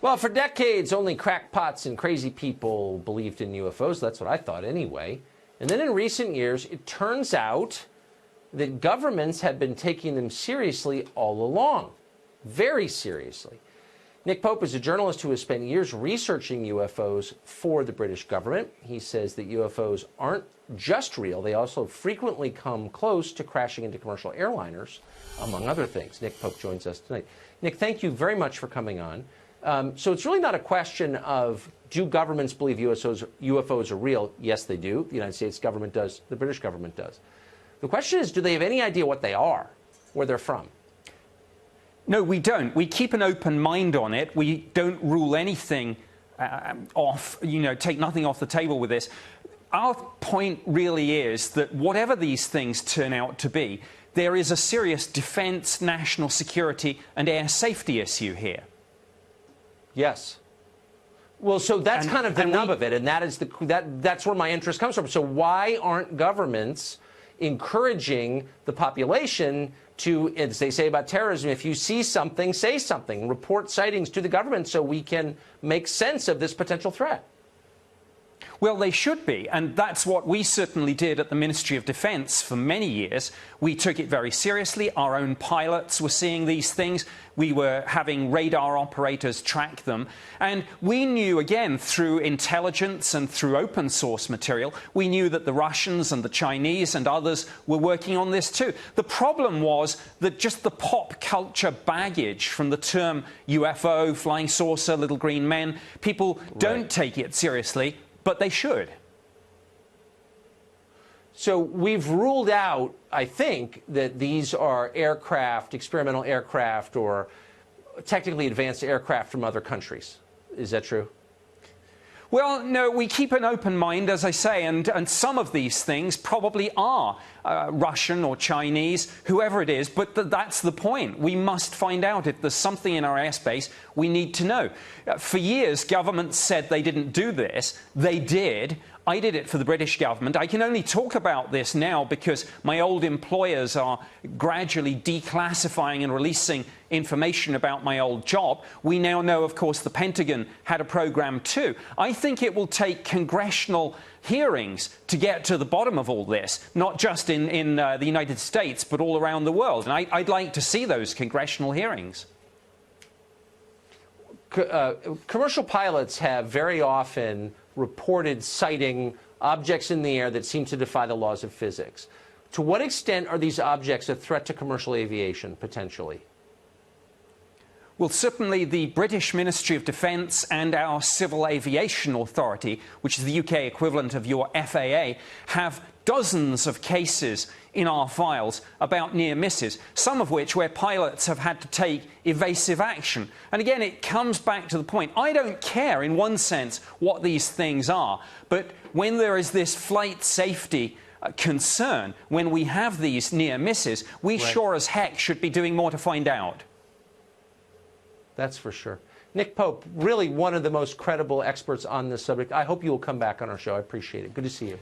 Well, for decades, only crackpots and crazy people believed in UFOs. That's what I thought anyway. And then in recent years, it turns out that governments have been taking them seriously all along. Very seriously. Nick Pope is a journalist who has spent years researching UFOs for the British government. He says that UFOs aren't just real. They also frequently come close to crashing into commercial airliners, among other things. Nick Pope joins us tonight. Nick, thank you very much for coming on. So it's really not a question of, do governments believe UFOs are real? Yes, they do. The United States government does. The British government does. The question is, do they have any idea what they are, where they're from? No, we don't. We keep an open mind on it. We don't rule anything off, take nothing off the table with this. Our point really is that whatever these things turn out to be, there is a serious defense, national security, and air safety issue here. Yes. Well, so that's kind of the nub of it, and that's where my interest comes from. So why aren't governments encouraging the population to, as they say about terrorism, if you see something, say something, report sightings to the government so we can make sense of this potential threat? Well, they should be, and that's what we certainly did at the Ministry of Defence for many years. We took it very seriously. Our own pilots were seeing these things. We were having radar operators track them. And we knew, again, through intelligence and through open source material, we knew that the Russians and the Chinese and others were working on this too. The problem was that just the pop culture baggage from the term UFO, flying saucer, little green men, people don't take it seriously. But they should. So we've ruled out, I think, that these are aircraft, experimental aircraft, or technically advanced aircraft from other countries. Is that true? Well, no, we keep an open mind, as I say, and some of these things probably are Russian or Chinese, whoever it is, but that's the point. We must find out. If there's something in our airspace, we need to know. For years, governments said they didn't do this. They did. I did it for the British government. I can only talk about this now because my old employers are gradually declassifying and releasing information about my old job. We now know, of course, the Pentagon had a program too. I think it will take congressional hearings to get to the bottom of all this, not just in the United States, but all around the world. And I'd like to see those congressional hearings. Commercial pilots have very often reported sighting objects in the air that seem to defy the laws of physics. To what extent are these objects a threat to commercial aviation, potentially? Well, certainly the British Ministry of Defence and our Civil Aviation Authority, which is the UK equivalent of your FAA, have dozens of cases in our files about near misses, some of which where pilots have had to take evasive action. And again, it comes back to the point. I don't care, in one sense, what these things are, but when there is this flight safety concern, when we have these near misses, we sure as heck should be doing more to find out. That's for sure. Nick Pope, really one of the most credible experts on this subject. I hope you will come back on our show. I appreciate it. Good to see you.